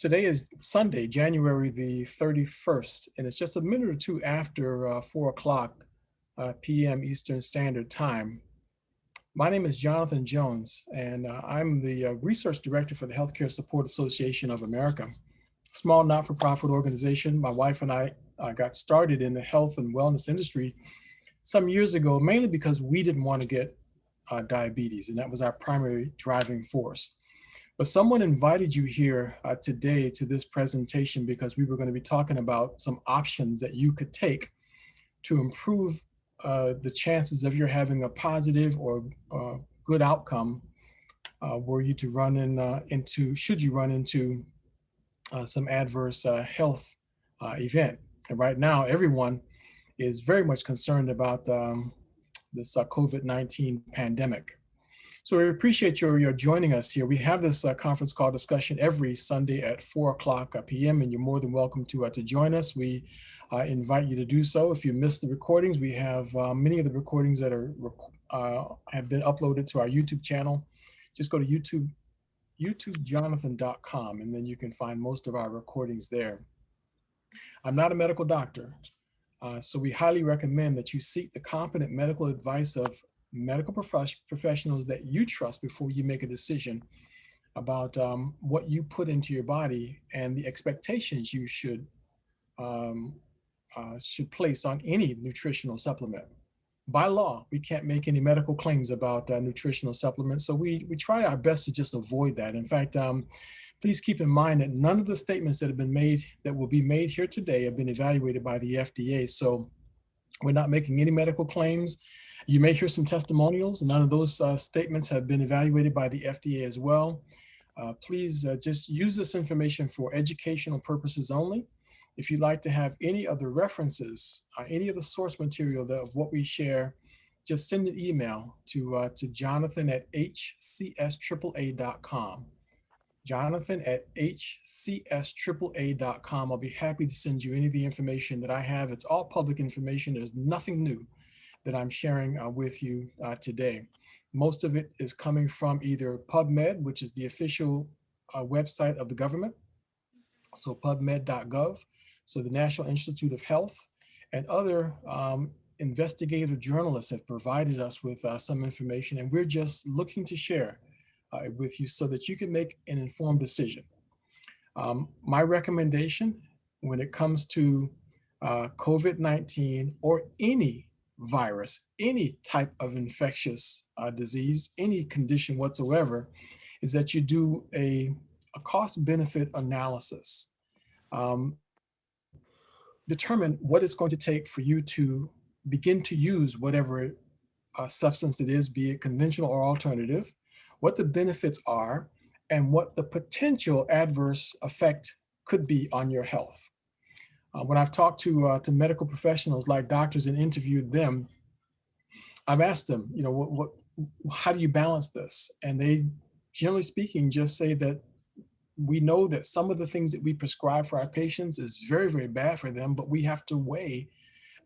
Today is Sunday, January the 31st, and it's just a minute or two after 4 o'clock p.m. Eastern Standard Time. My name is Jonathan Jones, and I'm the Research Director for the Healthcare Support Association of America, a small not-for-profit organization. My wife and I got started in the health and wellness industry some years ago, mainly because we didn't want to get diabetes, and that was our primary driving force. But someone invited you here today to this presentation because we were going to be talking about some options that you could take to improve the chances of your having a positive or good outcome were you to run should you run into some adverse health event. And right now, everyone is very much concerned about this COVID-19 pandemic. So we appreciate your joining us here. We have this conference call discussion every Sunday at 4 o'clock p.m. and you're more than welcome to join us. We invite you to do so. If you missed the recordings, we have many of the recordings that have been uploaded to our YouTube channel. Just go to YouTubeJonathan.com, and then you can find most of our recordings there. I'm not a medical doctor, so we highly recommend that you seek the competent medical advice of medical professionals that you trust before you make a decision about what you put into your body and the expectations you should place on any nutritional supplement. By law, we can't make any medical claims about nutritional supplements, so we try our best to just avoid that. In fact, please keep in mind that none of the statements that will be made here today have been evaluated by the FDA, so we're not making any medical claims. You may hear some testimonials. None of those statements have been evaluated by the FDA as well. Please just use this information for educational purposes only. If you'd like to have any other references, any of the source material of what we share, just send an email to Jonathan@hcsaaa.com. Jonathan@hcsaaa.com. I'll be happy to send you any of the information that I have. It's all public information. There's nothing new that I'm sharing with you today. Most of it is coming from either PubMed, which is the official website of the government, so pubmed.gov, so the National Institute of Health, and other investigative journalists have provided us with some information, and we're just looking to share with you so that you can make an informed decision. My recommendation when it comes to COVID-19 or any virus, any type of infectious disease, any condition whatsoever, is that you do a cost-benefit analysis. Determine what it's going to take for you to begin to use whatever substance it is, be it conventional or alternative, what the benefits are, and what the potential adverse effect could be on your health. When I've talked to medical professionals like doctors and interviewed them, I've asked them, how do you balance this? And they, generally speaking, just say that we know that some of the things that we prescribe for our patients is very, very bad for them, but we have to weigh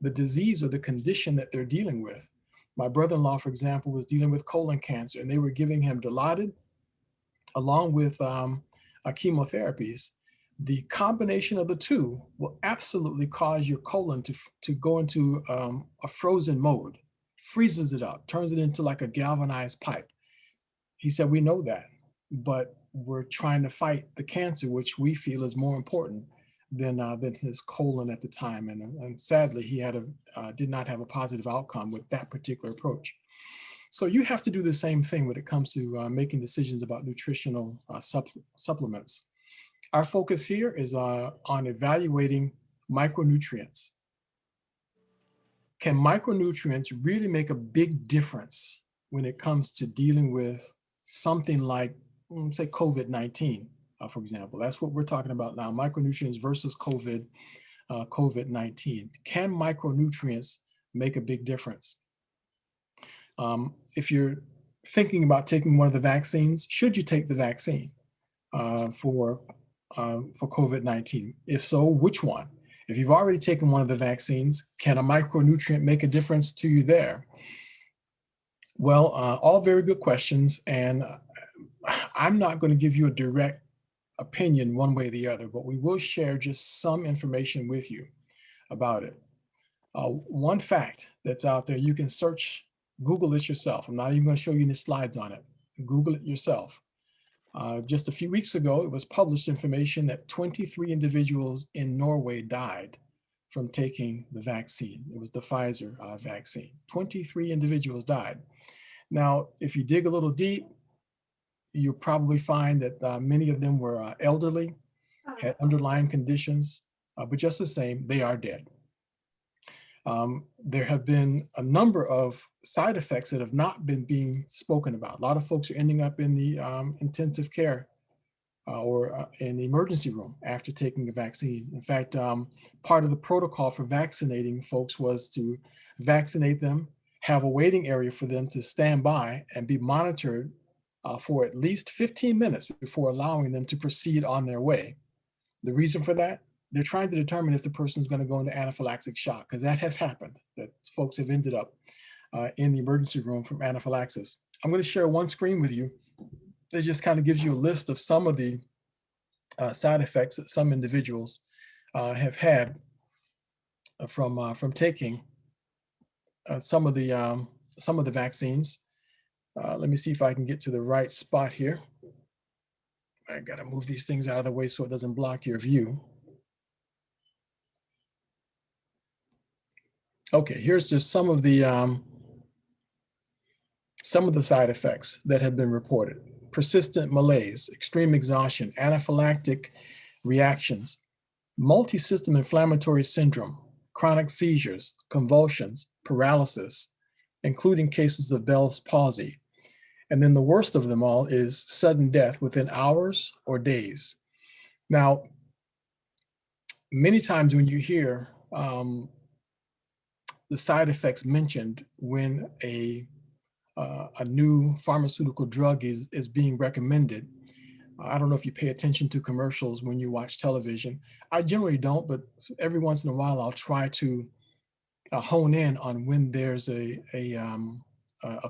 the disease or the condition that they're dealing with. My brother-in-law, for example, was dealing with colon cancer, and they were giving him Dilaudid along with chemotherapies. The combination of the two will absolutely cause your colon to go into a frozen mode, freezes it up, turns it into like a galvanized pipe. He said, we know that, but we're trying to fight the cancer, which we feel is more important than his colon at the time. And sadly, he did not have a positive outcome with that particular approach. So you have to do the same thing when it comes to making decisions about nutritional supplements. Our focus here is on evaluating micronutrients. Can micronutrients really make a big difference when it comes to dealing with something like, say, COVID-19, for example? That's what we're talking about now, micronutrients versus COVID-19. Can micronutrients make a big difference? If you're thinking about taking one of the vaccines, should you take the vaccine for COVID-19? If so, which one? If you've already taken one of the vaccines, can a micronutrient make a difference to you there? Well, all very good questions, and I'm not going to give you a direct opinion one way or the other, but we will share just some information with you about it. One fact that's out there, you can search, Google it yourself. I'm not even going to show you any slides on it. Google it yourself. Just a few weeks ago, it was published information that 23 individuals in Norway died from taking the vaccine. It was the Pfizer vaccine. 23 individuals died. Now, if you dig a little deep, you'll probably find that many of them were elderly, had underlying conditions, but just the same, they are dead. There have been a number of side effects that have not been being spoken about. A lot of folks are ending up in the intensive care or in the emergency room after taking a vaccine. In fact, part of the protocol for vaccinating folks was to vaccinate them, have a waiting area for them to stand by and be monitored for at least 15 minutes before allowing them to proceed on their way. The reason for that? They're trying to determine if the person is going to go into anaphylactic shock, because that has happened, that folks have ended up in the emergency room from anaphylaxis. I'm going to share one screen with you that just kind of gives you a list of some of the side effects that some individuals have had from taking some of the vaccines. Let me see if I can get to the right spot here. I got to move these things out of the way so it doesn't block your view. Okay, here's just some of the side effects that have been reported. Persistent malaise, extreme exhaustion, anaphylactic reactions, multi-system inflammatory syndrome, chronic seizures, convulsions, paralysis, including cases of Bell's palsy. And then the worst of them all is sudden death within hours or days. Now, many times when you hear the side effects mentioned when a new pharmaceutical drug is being recommended, I don't know if you pay attention to commercials when you watch television. I generally don't, but every once in a while I'll try to hone in on when there's a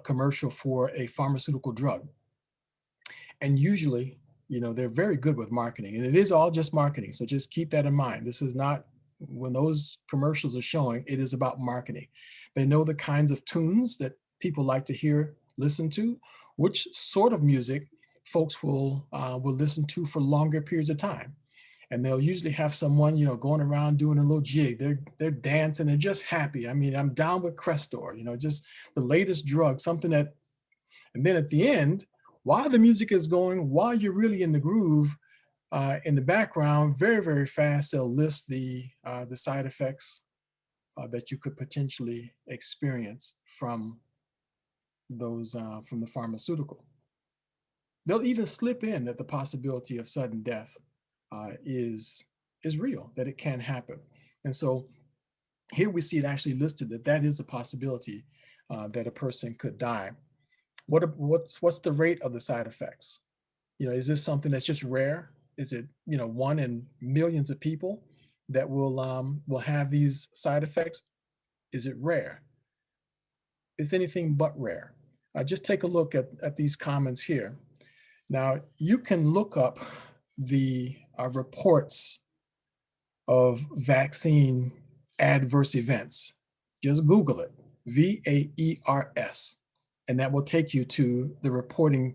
commercial for a pharmaceutical drug. And usually, you know, they're very good with marketing, and it is all just marketing. So just keep that in mind. This is not, when those commercials are showing, it is about marketing. They know the kinds of tunes that people like to hear, listen to, which sort of music folks will listen to for longer periods of time. And they'll usually have someone, you know, going around doing a little jig. They're dancing, they're just happy. I mean, I'm down with Crestor, you know, just the latest drug, something that, and then at the end, while the music is going, while you're really in the groove, in the background, very, very fast, they'll list the side effects that you could potentially experience from those, from the pharmaceutical. They'll even slip in that the possibility of sudden death is real, that it can happen. And so here we see it actually listed that is the possibility that a person could die. What's the rate of the side effects? You know, is this something that's just rare? Is it, you know, one in millions of people that will have these side effects? Is it rare? It's anything but rare. Just take a look at these comments here. Now, you can look up the reports of vaccine adverse events. Just Google it, VAERS, and that will take you to the reporting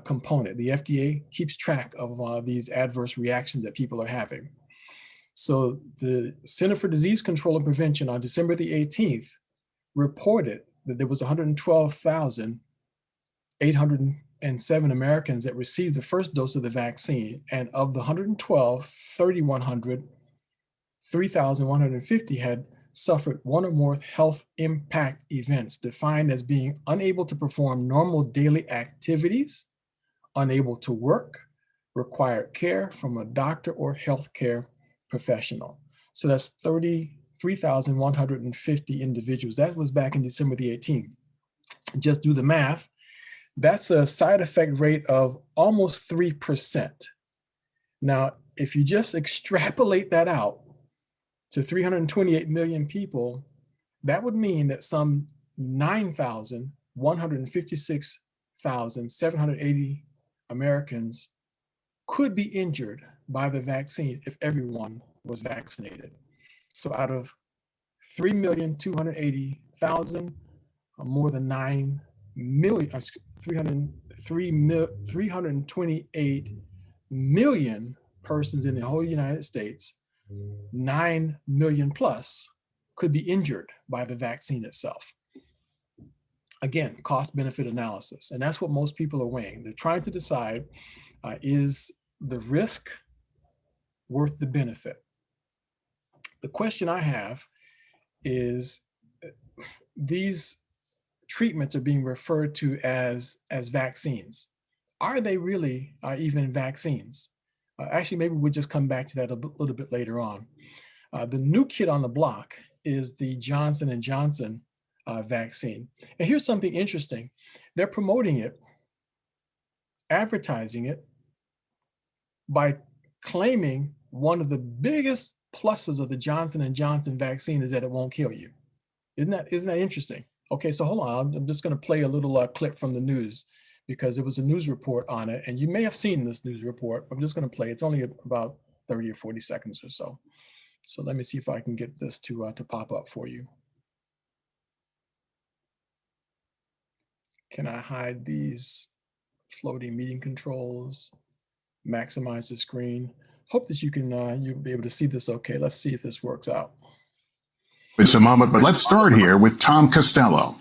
component. The FDA keeps track of these adverse reactions that people are having. So the Center for Disease Control and Prevention on December the 18th reported that there was 112,807 Americans that received the first dose of the vaccine. And of the 112, 3,150 had suffered one or more health impact events, defined as being unable to perform normal daily activities, unable to work, required care from a doctor or healthcare professional. So that's 3,150 individuals. That was back in December the 18th. Just do the math. That's a side effect rate of almost 3%. Now, if you just extrapolate that out to 328 million people, that would mean that some 9,156,780 Americans could be injured by the vaccine if everyone was vaccinated. So out of 3,280,000, more than 9 million, 328 million persons in the whole United States, 9 million plus could be injured by the vaccine itself. Again, cost-benefit analysis, and that's what most people are weighing. They're trying to decide, is the risk worth the benefit? The question I have is, these treatments are being referred to as vaccines. Are they really even vaccines? Actually, maybe we'll just come back to that a little bit later on. The new kid on the block is the Johnson & Johnson vaccine. And here's something interesting. They're promoting it, advertising it, by claiming one of the biggest pluses of the Johnson & Johnson vaccine is that it won't kill you. Isn't that interesting? Okay, so hold on. I'm just going to play a little clip from the news, because it was a news report on it, and you may have seen this news report. I'm just going to play. It's only about 30 or 40 seconds or so. So let me see if I can get this to pop up for you. Can I hide these floating meeting controls? Maximize the screen. Hope that you can you'll be able to see this okay. Let's see if this works out. It's a moment, but let's start here with Tom Costello.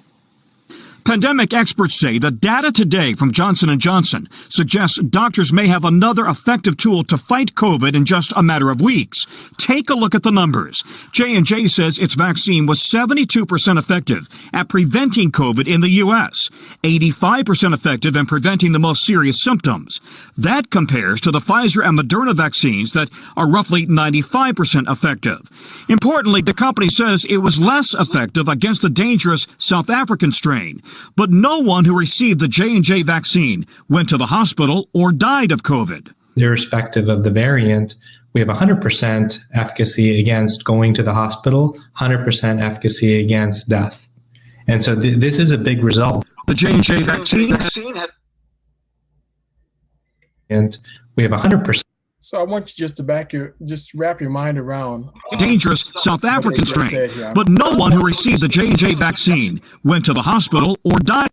Pandemic experts say the data today from Johnson & Johnson suggests doctors may have another effective tool to fight COVID in just a matter of weeks. Take a look at the numbers. J&J says its vaccine was 72% effective at preventing COVID in the U.S., 85% effective in preventing the most serious symptoms. That compares to the Pfizer and Moderna vaccines that are roughly 95% effective. Importantly, the company says it was less effective against the dangerous South African strain. But no one who received the J&J vaccine went to the hospital or died of COVID. Irrespective of the variant, we have 100% efficacy against going to the hospital, 100% efficacy against death. And so this is a big result. The J&J vaccine and we have 100%. So I want you just to wrap your mind around dangerous South African strain. But no one who received the J&J vaccine went to the hospital or died.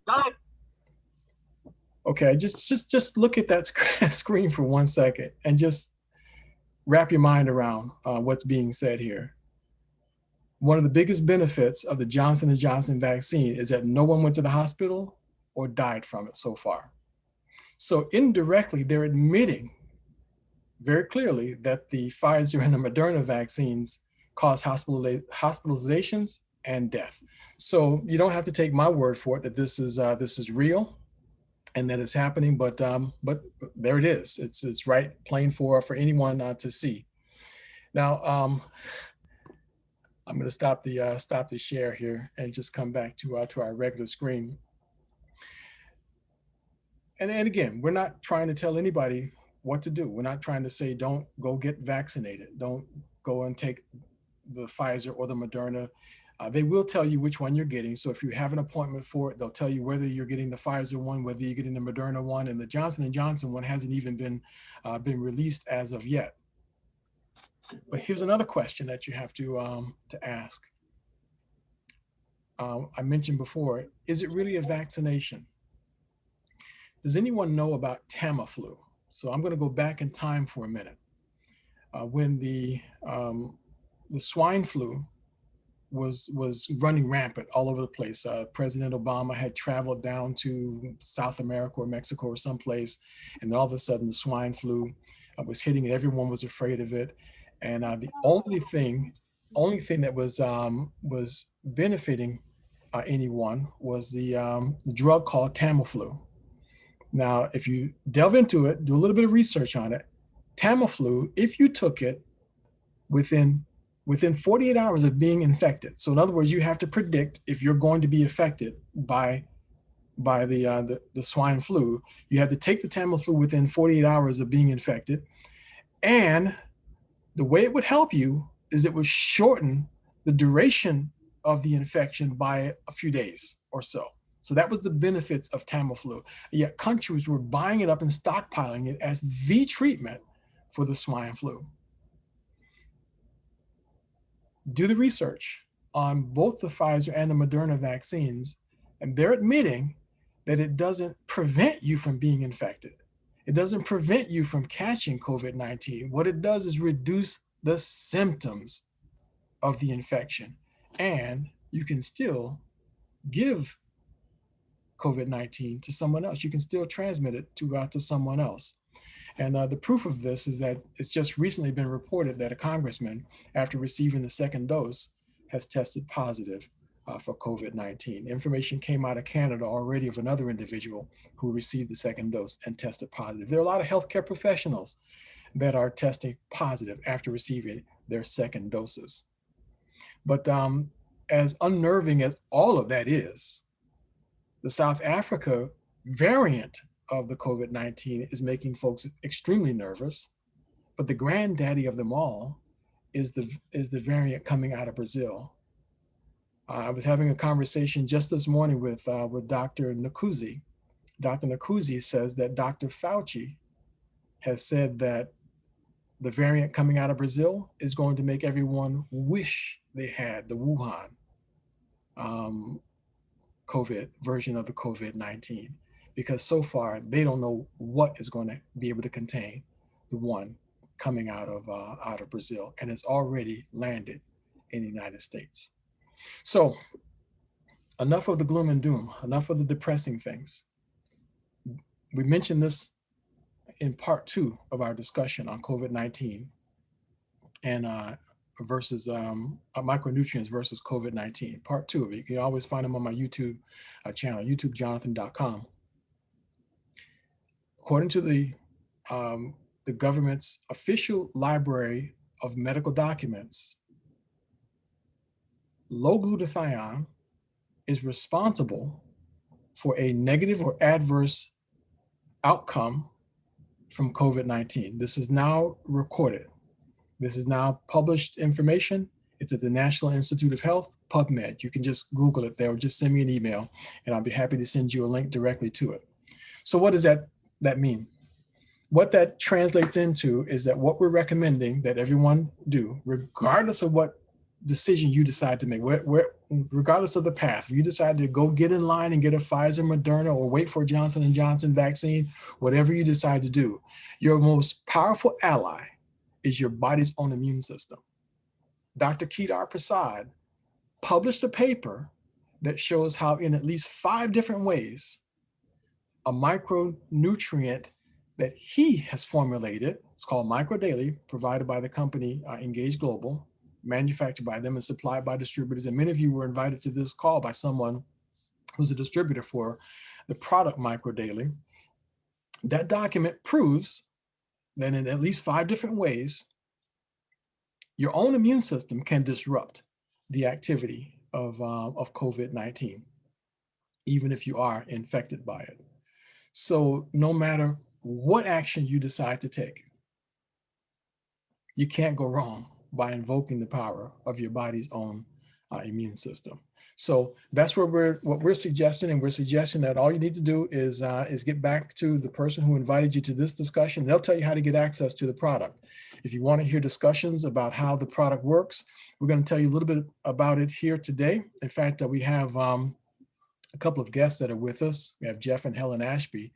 Okay, just look at that screen for 1 second and just wrap your mind around what's being said here. One of the biggest benefits of the Johnson & Johnson vaccine is that no one went to the hospital or died from it so far. So indirectly, they're admitting very clearly that the Pfizer and the Moderna vaccines cause hospitalizations and death. So you don't have to take my word for it that this is real and that it's happening, but there it is. It's right plain for anyone to see. Now I'm going to stop the share here and just come back to our regular screen. And again, we're not trying to tell anybody what to do. We're not trying to say, don't go get vaccinated. Don't go and take the Pfizer or the Moderna. They will tell you which one you're getting. So if you have an appointment for it, they'll tell you whether you're getting the Pfizer one, whether you're getting the Moderna one, and the Johnson & Johnson one hasn't even been released as of yet. But here's another question that you have to ask. I mentioned before, is it really a vaccination? Does anyone know about Tamiflu? So I'm going to go back in time for a minute. When the swine flu was running rampant all over the place, President Obama had traveled down to South America or Mexico or someplace, and then all of a sudden the swine flu was hitting it. Everyone was afraid of it, and the only thing that was benefiting anyone was the drug called Tamiflu. Now, if you delve into it, do a little bit of research on it, Tamiflu, if you took it within 48 hours of being infected, so in other words, you have to predict if you're going to be affected by the swine flu, you have to take the Tamiflu within 48 hours of being infected. And the way it would help you is it would shorten the duration of the infection by a few days or so. So that was the benefits of Tamiflu. Yet countries were buying it up and stockpiling it as the treatment for the swine flu. Do the research on both the Pfizer and the Moderna vaccines, and they're admitting that it doesn't prevent you from being infected. It doesn't prevent you from catching COVID-19. What it does is reduce the symptoms of the infection, and you can still give COVID-19 to someone else. You can still transmit it to someone else. And the proof of this is that it's just recently been reported that a congressman, after receiving the second dose, has tested positive for COVID-19. Information came out of Canada already of another individual who received the second dose and tested positive. There are a lot of healthcare professionals that are testing positive after receiving their second doses. But as unnerving as all of that is, the South Africa variant of the COVID-19 is making folks extremely nervous. But the granddaddy of them all is the variant coming out of Brazil. I was having a conversation just this morning with Dr. Nakuzi. Dr. Nakuzi says that Dr. Fauci has said that the variant coming out of Brazil is going to make everyone wish they had the Wuhan COVID version of the COVID-19, because so far they don't know what is going to be able to contain the one coming out of Brazil, and it's already landed in the United States. So enough of the gloom and doom, enough of the depressing things. We mentioned this in part 2 of our discussion on COVID-19 and versus micronutrients versus COVID-19, part 2 of it. You can always find them on my YouTube channel, youtubejonathan.com. According to the government's official library of medical documents, low glutathione is responsible for a negative or adverse outcome from COVID-19. This is now recorded. This is now published information. It's at the National Institute of Health, PubMed. You can just Google it there or just send me an email and I'll be happy to send you a link directly to it. So what does that mean? What that translates into is that what we're recommending that everyone do, regardless of what decision you decide to make, regardless of the path, if you decide to go get in line and get a Pfizer, Moderna, or wait for a Johnson & Johnson vaccine, whatever you decide to do, your most powerful ally is your body's own immune system. Dr. Kedar Prasad published a paper that shows how in at least 5 different ways, a micronutrient that he has formulated, it's called MicroDaily, provided by the company Engage Global, manufactured by them and supplied by distributors. And many of you were invited to this call by someone who's a distributor for the product MicroDaily. That document proves that in at least 5 different ways, your own immune system can disrupt the activity of COVID-19, even if you are infected by it. So no matter what action you decide to take, you can't go wrong by invoking the power of your body's own immune system. So that's what we're suggesting, and we're suggesting that all you need to do is get back to the person who invited you to this discussion. They'll tell you how to get access to the product. If you want to hear discussions about how the product works, we're going to tell you a little bit about it here today. In fact, we have a couple of guests that are with us. We have Jeff and Helen Ashby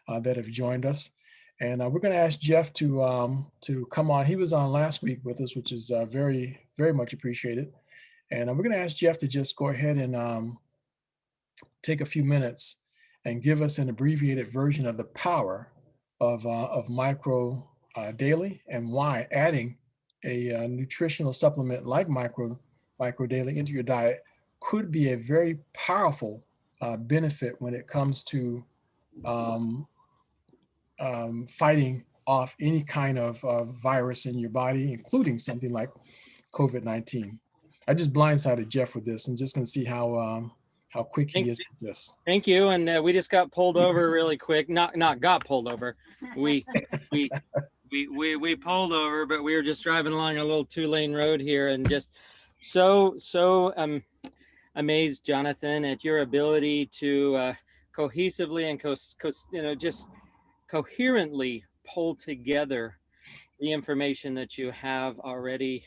that have joined us. And we're going to ask Jeff to come on. He was on last week with us, which is very, very much appreciated. And we're going to ask Jeff to just go ahead and take a few minutes and give us an abbreviated version of the power of Micro Daily and why adding a nutritional supplement like Micro Daily into your diet could be a very powerful benefit when it comes to fighting off any kind of virus in your body, including something like COVID-19. I just blindsided Jeff with this and just going to see how quick he is with this. Thank you. And we just got pulled over really quick. Not got pulled over. We pulled over, but we were just driving along a little 2-lane road here, and just so amazed, Jonathan, at your ability to cohesively and just coherently pull together the information that you have already,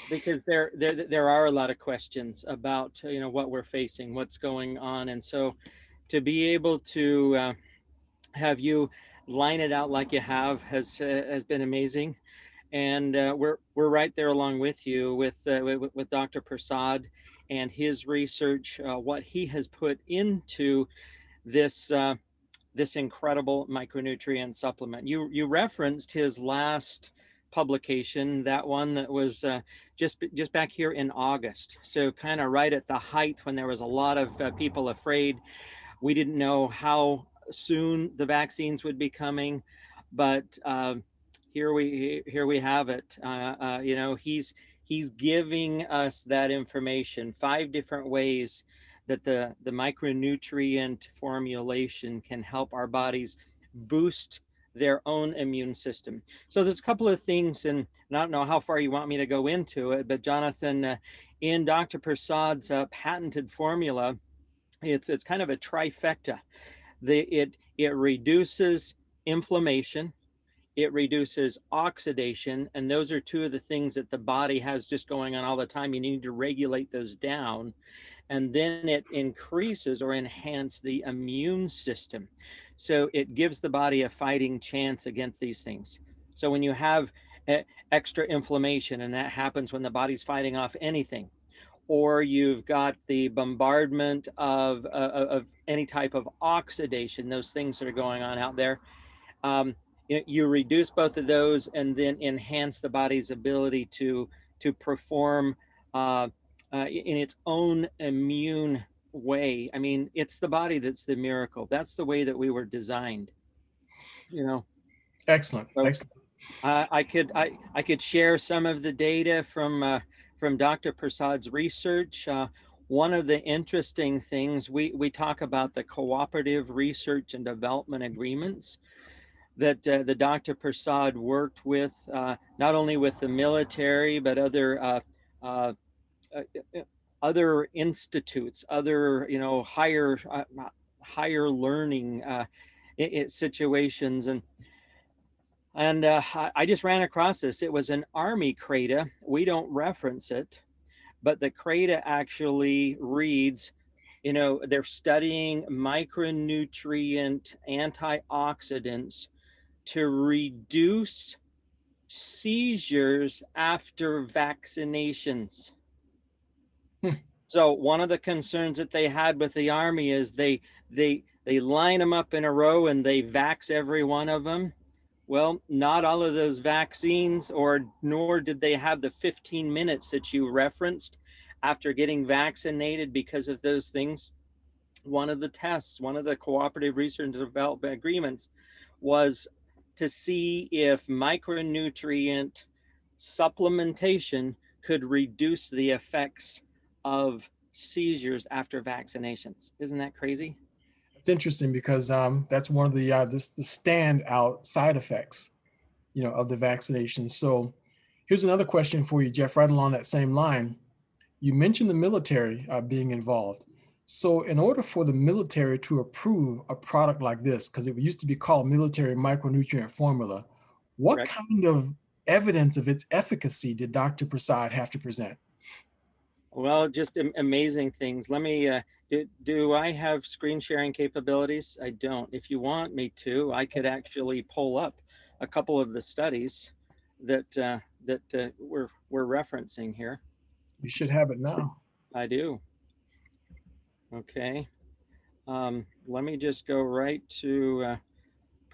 because there are a lot of questions about what we're facing, what's going on, and so to be able to have you line it out like you has been amazing. And we're right there along with you with Dr. Prasad and his research, what he has put into this this incredible micronutrient supplement. You referenced his last publication, that one that was just back here in August. So kind of right at the height when there was a lot of people afraid. We didn't know how soon the vaccines would be coming, but here we have it. He's giving us that information, 5 different ways that the micronutrient formulation can help our bodies boost their own immune system. So there's a couple of things, and I don't know how far you want me to go into it, but Jonathan, in Dr. Prasad's patented formula, it's kind of a trifecta. It reduces inflammation, it reduces oxidation, and those are 2 of the things that the body has just going on all the time. You need to regulate those down. And then it increases or enhances the immune system. So it gives the body a fighting chance against these things. So when you have extra inflammation, and that happens when the body's fighting off anything, or you've got the bombardment of any type of oxidation, those things that are going on out there, you reduce both of those and then enhance the body's ability to perform in its own immune way. I mean, it's the body that's the miracle. That's the way that we were designed. Excellent. So, Excellent. I could share some of the data from Dr. Prasad's research. One of the interesting things, we talk about the cooperative research and development agreements that the Dr. Prasad worked with, not only with the military, but other institutes, other higher learning situations, and I just ran across this. It was an Army CRADA. We don't reference it, but the CRADA actually reads, they're studying micronutrient antioxidants to reduce seizures after vaccinations. So one of the concerns that they had with the Army is they line them up in a row and they vax every one of them. Well, not all of those vaccines, nor did they have the 15 minutes that you referenced after getting vaccinated because of those things. One of the tests, one of the cooperative research and development agreements was to see if micronutrient supplementation could reduce the effects of seizures after vaccinations. Isn't that crazy? It's interesting because that's one of the standout side effects, of the vaccination. So here's another question for you, Jeff, right along that same line. You mentioned the military being involved. So in order for the military to approve a product like this, because it used to be called military micronutrient formula, what Correct. kind of evidence of its efficacy did Dr. Prasad have to present? Well, just amazing things. Let me, do I have screen sharing capabilities? I don't. If you want me to, I could actually pull up a couple of the studies that we're referencing here. You should have it now. I do. Okay. Let me just go right to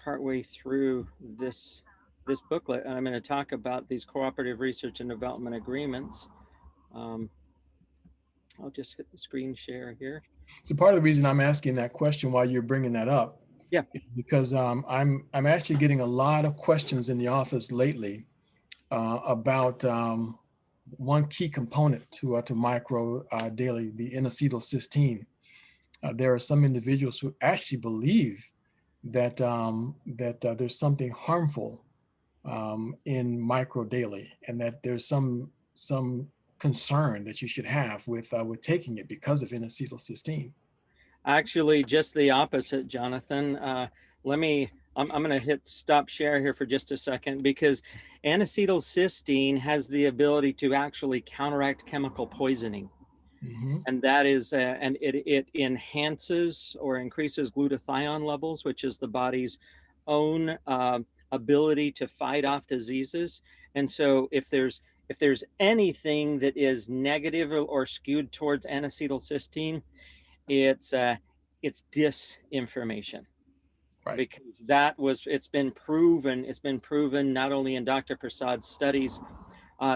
partway through this booklet, and I'm going to talk about these cooperative research and development agreements. I'll just hit the screen share here. So part of the reason I'm asking that question while you're bringing that up, yeah, is because I'm actually getting a lot of questions in the office lately about one key component to micro daily, the N-acetylcysteine. There are some individuals who actually believe that there's something harmful in micro daily, and that there's some concern that you should have with taking it because of N-acetylcysteine? Actually, just the opposite, Jonathan. I'm going to hit stop share here for just a second, because N-acetylcysteine has the ability to actually counteract chemical poisoning. Mm-hmm. And that is, and it enhances or increases glutathione levels, which is the body's own ability to fight off diseases. And so if there's anything that is negative or skewed towards N-acetylcysteine, it's disinformation, Right. because it's been proven not only in Dr. Prasad's studies,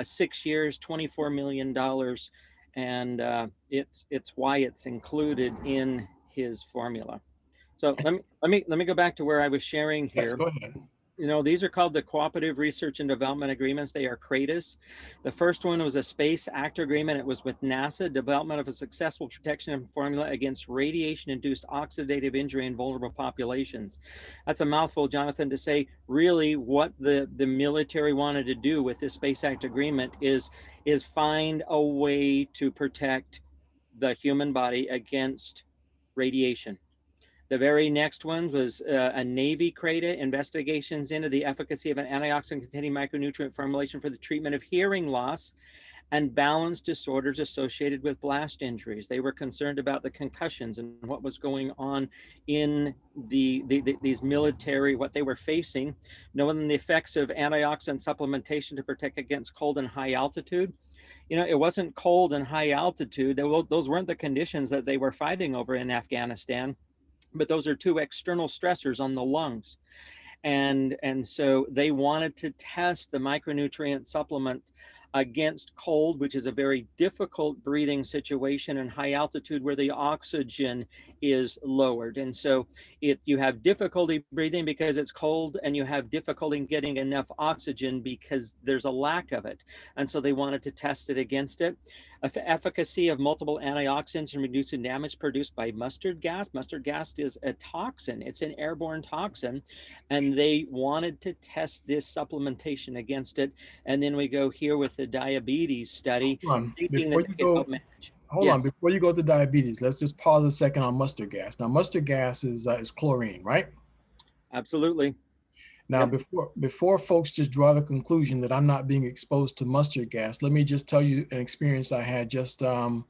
6 years, $24 million, and it's why it's included in his formula. So let me go back to where I was sharing Yes, here. go ahead. You know, these are called the Cooperative Research and Development Agreements. They are CRADAs. The first one was a Space Act Agreement. It was with NASA, development of a successful protection formula against radiation-induced oxidative injury in vulnerable populations. That's a mouthful, Jonathan, to say really what the military wanted to do with this Space Act Agreement is find a way to protect the human body against radiation. The very next one was a Navy CRADA, investigations into the efficacy of an antioxidant-containing micronutrient formulation for the treatment of hearing loss and balance disorders associated with blast injuries. They were concerned about the concussions and what was going on in these military, what they were facing, knowing the effects of antioxidant supplementation to protect against cold and high altitude. You know, it wasn't cold and high altitude. Those weren't the conditions that they were fighting over in Afghanistan, but those are two external stressors on the lungs. And so they wanted to test the micronutrient supplement against cold, which is a very difficult breathing situation, and high altitude where the oxygen is lowered. And so you have difficulty breathing because it's cold, and you have difficulty in getting enough oxygen because there's a lack of it. And so they wanted to test it against it. Efficacy of multiple antioxidants in reducing damage produced by mustard gas. Mustard gas is a toxin. It's an airborne toxin. And they wanted to test this supplementation against it. And then we go here with the diabetes study. Hold on. Thinking Before that you they could go, help manage. hold Yes, on. Before you go to diabetes, let's just pause a second on mustard gas. Now, mustard gas is chlorine, right? absolutely. Now, Yep. before folks just draw the conclusion that I'm not being exposed to mustard gas, let me just tell you an experience I had just some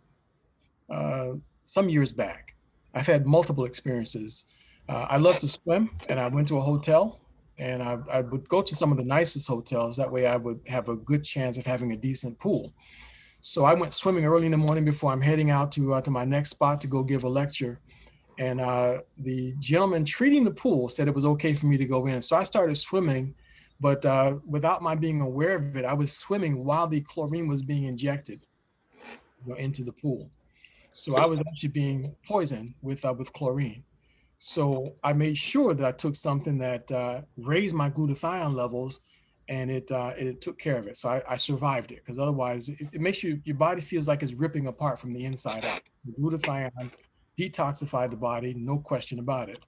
years back. I've had multiple experiences. I love to swim, and I went to a hotel, and I would go to some of the nicest hotels. That way I would have a good chance of having a decent pool. So I went swimming early in the morning before I'm heading out to my next spot to go give a lecture. And the gentleman treating the pool said it was okay for me to go in. So I started swimming, but without my being aware of it, I was swimming while the chlorine was being injected, into the pool. So I was actually being poisoned with chlorine. So I made sure that I took something that raised my glutathione levels, and it took care of it. So I survived it, because otherwise it makes your body feels like it's ripping apart from the inside out. So glutathione detoxified the body, no question about it.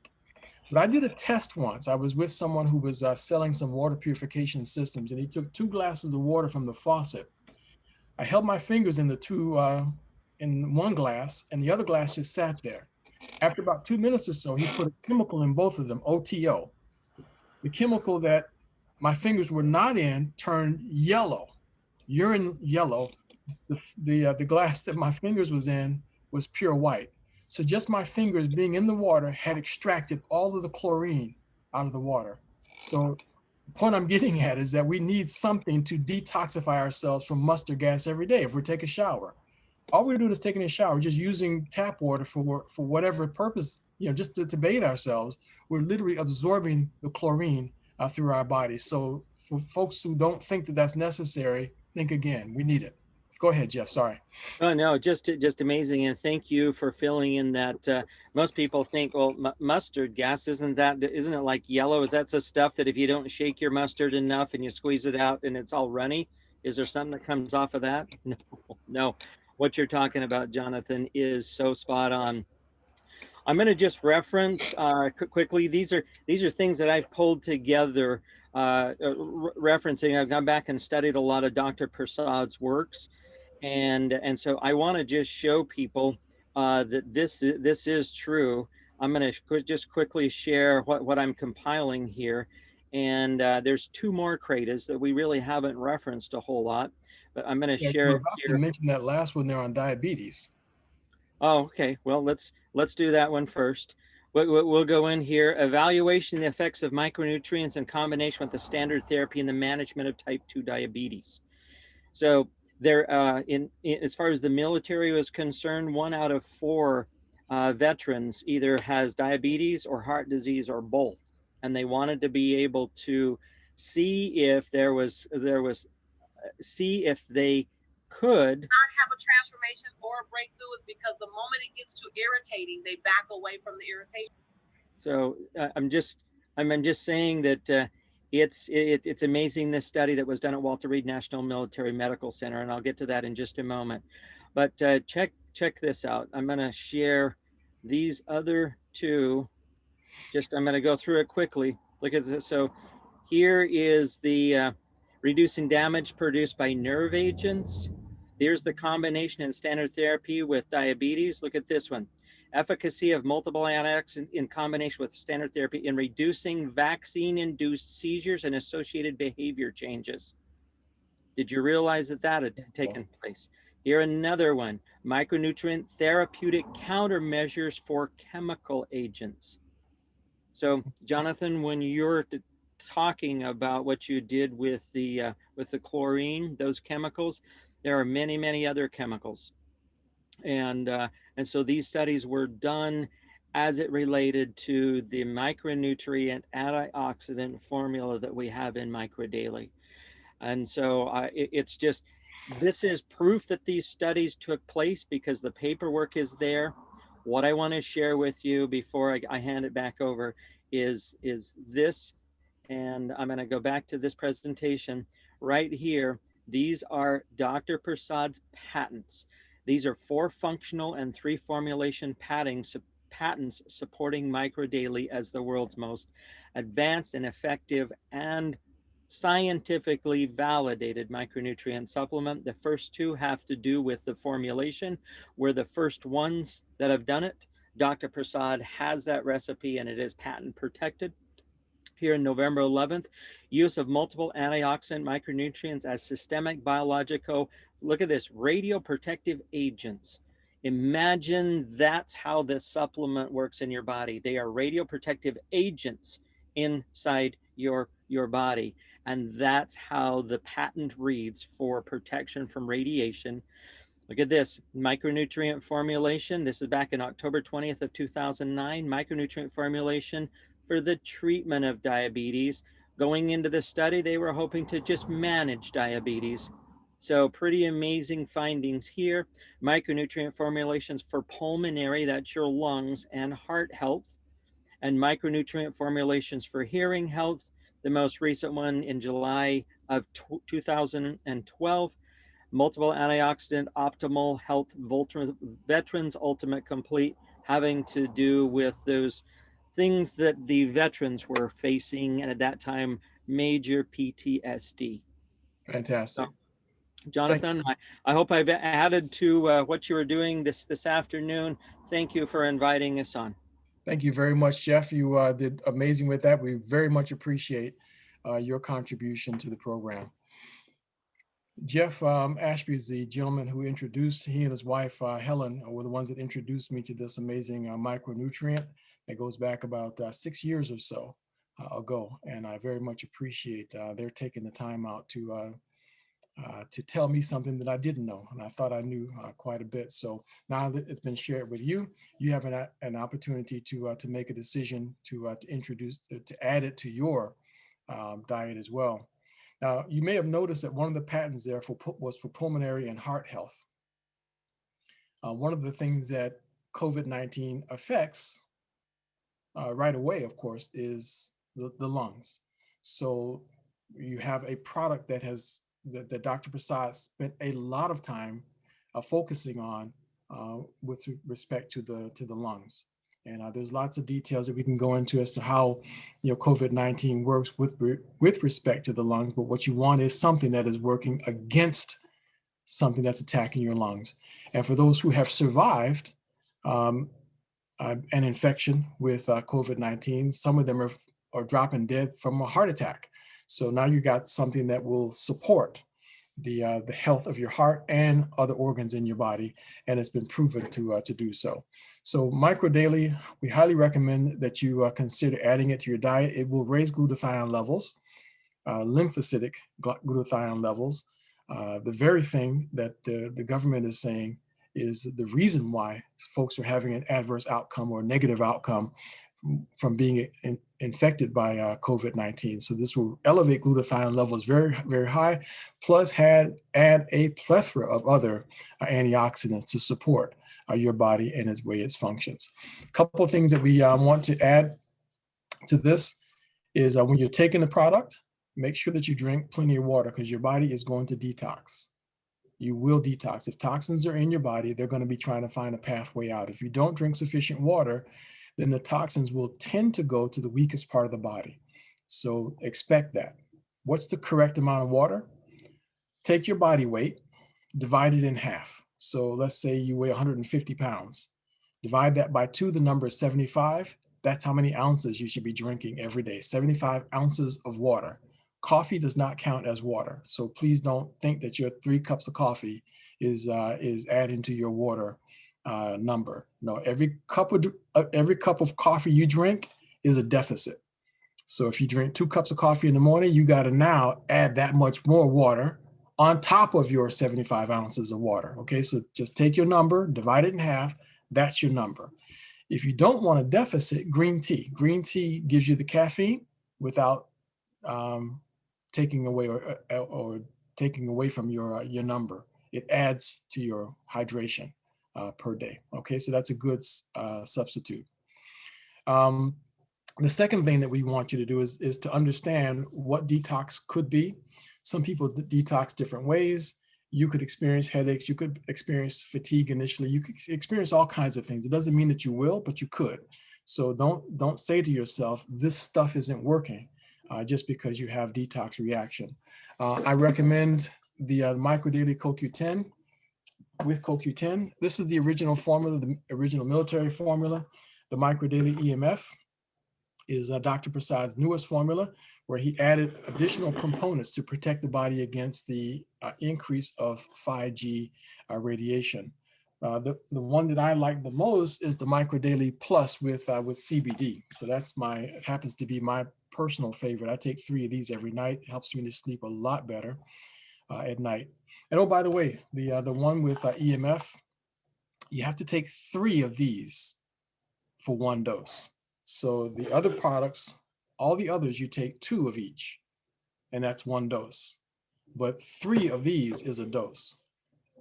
But I did a test once. I was with someone who was selling some water purification systems, and he took 2 glasses of water from the faucet. I held my fingers in the two in one glass, and the other glass just sat there. After about 2 minutes or so, he put a chemical in both of them, OTO. The chemical that my fingers were not in turned yellow, urine yellow. The glass that my fingers was in was pure white. So just my fingers being in the water had extracted all of the chlorine out of the water. So the point I'm getting at is that we need something to detoxify ourselves from mustard gas every day. If we take a shower, all we're doing is taking a shower, just using tap water for whatever purpose, just to bathe ourselves. We're literally absorbing the chlorine through our bodies. So for folks who don't think that that's necessary, think again. We need it. Go ahead, Jeff. Sorry. Oh no, just amazing, and thank you for filling in that. Most people think, well, mustard gas, isn't it like yellow? Is that the stuff that if you don't shake your mustard enough and you squeeze it out and it's all runny? Is there something that comes off of that? No. What you're talking about, Jonathan, is so spot on. I'm going to just reference quickly. These are things that I've pulled together, referencing. I've gone back and studied a lot of Dr. Prasad's works. And so I want to just show people that this is true. I'm going to just quickly share what I'm compiling here. And there's two more credas that we really haven't referenced a whole lot, but I'm going to Yeah, share we're it about to here. mention that last one there on diabetes. Oh, okay. Well, let's do that one first. We'll go in here. Evaluation the effects of micronutrients in combination with the standard therapy in the management of type 2 diabetes. So there, as far as the military was concerned, 1 out of 4 veterans either has diabetes or heart disease or both, and they wanted to be able to see if see if they could not have a transformation or a breakthrough is because the moment it gets too irritating, they back away from the irritation. So I'm just saying that it's amazing, this study that was done at Walter Reed National Military Medical Center, and I'll get to that in just a moment. But check this out. I'm going to share these other two. I'm going to go through it quickly. Look at this. So here is the reducing damage produced by nerve agents. There's the combination in standard therapy with diabetes. Look at this one. Efficacy of multiple antibiotics in combination with standard therapy in reducing vaccine-induced seizures and associated behavior changes. Did you realize that had taken place? Here another one, micronutrient therapeutic countermeasures for chemical agents. So Jonathan, when you're talking about what you did with the chlorine, those chemicals, there are many, many other chemicals. And so these studies were done as it related to the micronutrient antioxidant formula that we have in MicroDaily. And so it's just, this is proof that these studies took place because the paperwork is there. What I want to share with you before I hand it back over is this, and I'm going to go back to this presentation right here. These are Dr. Prasad's patents. These are 4 functional and 3 formulation patents supporting MicroDaily as the world's most advanced and effective and scientifically validated micronutrient supplement. The first 2 have to do with the formulation. We're the first ones that have done it. Dr. Prasad has that recipe and it is patent protected. Here in November 11th, use of multiple antioxidant micronutrients as systemic biological, look at this, radioprotective agents. Imagine that's how this supplement works in your body. They are radioprotective agents inside your body. And that's how the patent reads for protection from radiation. Look at this, micronutrient formulation. This is back in October 20th of 2009, micronutrient formulation for the treatment of diabetes. Going into the study, they were hoping to just manage diabetes. So pretty amazing findings here. Micronutrient formulations for pulmonary, that's your lungs, and heart health. And micronutrient formulations for hearing health. The most recent one in July of 2012. Multiple antioxidant optimal health veterans ultimate complete, having to do with those things that the veterans were facing, and at that time, major PTSD. Fantastic. So, Jonathan, I hope I've added to what you were doing this afternoon. Thank you for inviting us on. Thank you very much, Jeff. You did amazing with that. We very much appreciate your contribution to the program. Jeff Ashby is the gentleman who introduced, he and his wife, Helen, were the ones that introduced me to this amazing micronutrient that goes back about 6 years or so ago. And I very much appreciate their taking the time out to tell me something that I didn't know. And I thought I knew quite a bit. So now that it's been shared with you, you have an opportunity to make a decision to introduce, to add it to your diet as well. Now, you may have noticed that one of the patents there was for pulmonary and heart health. One of the things that COVID-19 affects right away, of course, is the lungs. So you have a product that Dr. Prasad spent a lot of time focusing on with respect to the lungs. And there's lots of details that we can go into as to how COVID-19 works with respect to the lungs. But what you want is something that is working against something that's attacking your lungs. And for those who have survived an infection with COVID-19, some of them are dropping dead from a heart attack. So now you got something that will support the health of your heart and other organs in your body, and it's been proven to do so. So Micro Daily, we highly recommend that you consider adding it to your diet. It will raise glutathione levels, lymphocytic glutathione levels, the very thing that the government is saying is the reason why folks are having an adverse outcome or negative outcome from being infected by COVID-19. So this will elevate glutathione levels very, very high, plus add a plethora of other antioxidants to support your body and its way it functions. A couple of things that we want to add to this is when you're taking the product, make sure that you drink plenty of water because your body is going to detox. You will detox. If toxins are in your body, they're going to be trying to find a pathway out. If you don't drink sufficient water, then the toxins will tend to go to the weakest part of the body. So expect that. What's the correct amount of water? Take your body weight, divide it in half. So let's say you weigh 150 pounds. Divide that by 2, the number is 75. That's how many ounces you should be drinking every day, 75 ounces of water. Coffee does not count as water. So please don't think that your 3 cups of coffee is adding to your water number. No, every cup of coffee you drink is a deficit. So if you drink 2 cups of coffee in the morning, you got to now add that much more water on top of your 75 ounces of water. Okay, so just take your number, divide it in half. That's your number. If you don't want a deficit, green tea. Green tea gives you the caffeine without taking away or taking away from your number. It adds to your hydration per day. Okay, so that's a good substitute. The second thing that we want you to do is to understand what detox could be. Some people detox different ways. You could experience headaches. You could experience fatigue initially. You could experience all kinds of things. It doesn't mean that you will, but you could. So don't say to yourself, this stuff isn't working just because you have detox reaction. I recommend the Micro Daily CoQ10 with CoQ10. This is the original formula, the original military formula. The Micro Daily EMF is Dr. Prasad's newest formula, where he added additional components to protect the body against the increase of 5G radiation. The one that I like the most is the Micro Daily Plus with CBD. So that's it happens to be my personal favorite. I take 3 of these every night. It helps me to sleep a lot better at night. And oh, by the way, the one with EMF, you have to take 3 of these for 1 dose. So the other products, all the others, you take 2 of each, and that's 1 dose. But 3 of these is a dose.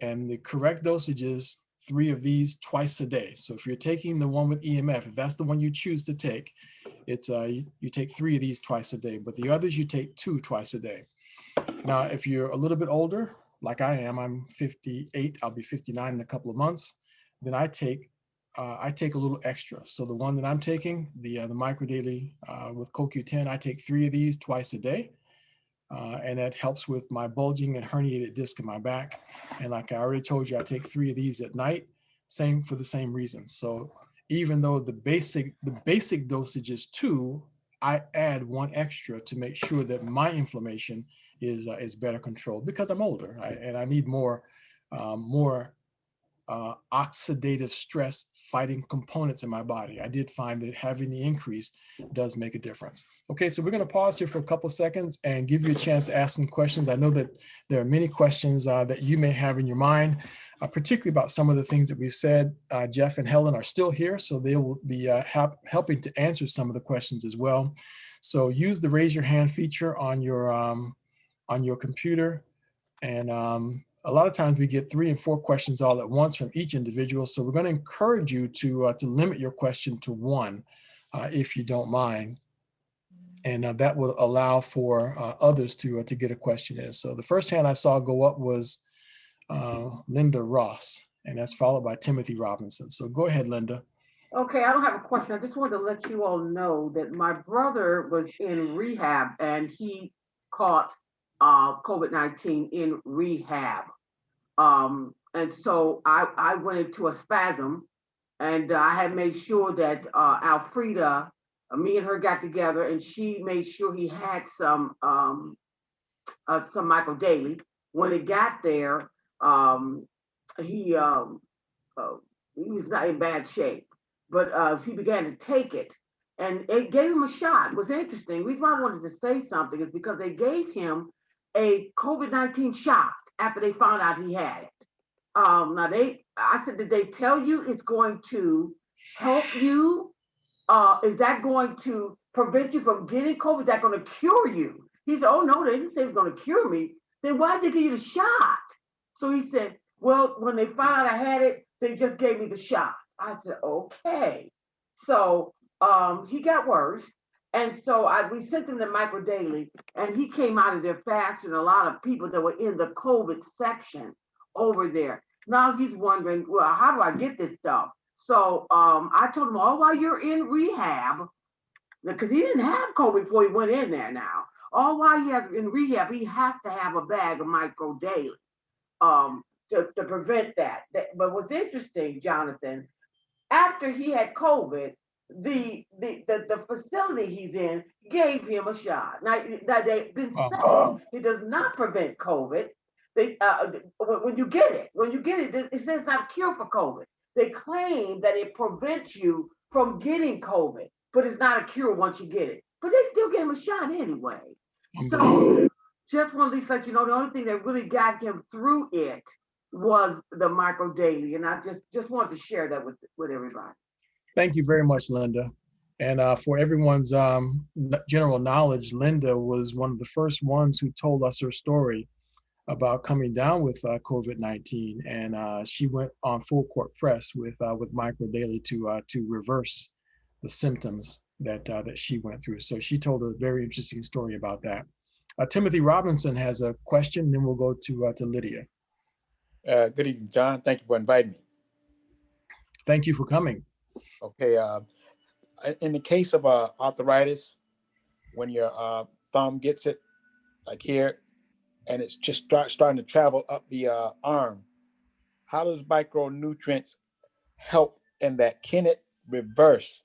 And the correct dosage is 3 of these twice a day. So if you're taking the one with EMF, if that's the one you choose to take, it's you take 3 of these twice a day, but the others you take 2 twice a day. Now, if you're a little bit older, like I am, I'm 58, I'll be 59 in a couple of months, then I take a little extra. So the one that I'm taking, the Micro Daily with CoQ10, I take 3 of these twice a day. And that helps with my bulging and herniated disc in my back. And like I already told you, I take 3 of these at night, for the same reasons. So even though the basic dosage is 2, I add 1 extra to make sure that my inflammation is better controlled because I'm older and I need more oxidative stress fighting components in my body. I did find that having the increase does make a difference. Okay, so we're going to pause here for a couple of seconds and give you a chance to ask some questions. I know that there are many questions that you may have in your mind, particularly about some of the things that we've said. Jeff and Helen are still here, so they will be helping to answer some of the questions as well. So use the raise your hand feature on your computer, and a lot of times we get 3 and 4 questions all at once from each individual. So we're going to encourage you to limit your question to 1, if you don't mind. And that will allow for others to get a question in. So the first hand I saw go up was Linda Ross, and that's followed by Timothy Robinson. So go ahead, Linda. Okay, I don't have a question. I just wanted to let you all know that my brother was in rehab and he caught COVID-19 in rehab. And so I went into a spasm, and I had made sure that Alfreda, me and her got together, and she made sure he had some Michael Daly. When it got there, he he was not in bad shape, but he began to take it, and it gave him a shot. It was interesting. The reason why I wanted to say something is because they gave him a COVID-19 shot after they found out he had it. Now I said, did they tell you it's going to help you? Is that going to prevent you from getting COVID? Is that going to cure you? He said, oh no, they didn't say it was going to cure me. Then why did they give you the shot? So he said, well, when they found out I had it, they just gave me the shot. I said, okay. So he got worse. And so we sent him to Michael Daly, and he came out of there faster than a lot of people that were in the COVID section over there. Now he's wondering, well, how do I get this stuff? So I told him, oh, while you're in rehab, because he didn't have COVID before he went in there now. All while you're in rehab, he has to have a bag of Michael Daly to prevent that. But what's interesting, Jonathan, after he had COVID, the facility he's in gave him a shot. Now they've been saying it does not prevent COVID. When you get it, it says it's not a cure for COVID. They claim that it prevents you from getting COVID, but it's not a cure once you get it. But they still gave him a shot anyway. So just want to at least let you know, the only thing that really got him through it was the Michael Daly, and I just wanted to share that with everybody. Thank you very much, Linda. And for everyone's general knowledge, Linda was one of the first ones who told us her story about coming down with COVID-19, and she went on full court press with Michael Daly to reverse the symptoms that she went through. So she told a very interesting story about that. Timothy Robinson has a question, then we'll go to Lydia. Good evening, John. Thank you for inviting me. Thank you for coming. Okay. In the case of arthritis, when your thumb gets it, like here, and it's just starting to travel up the arm, how does micronutrients help in that? Can it reverse,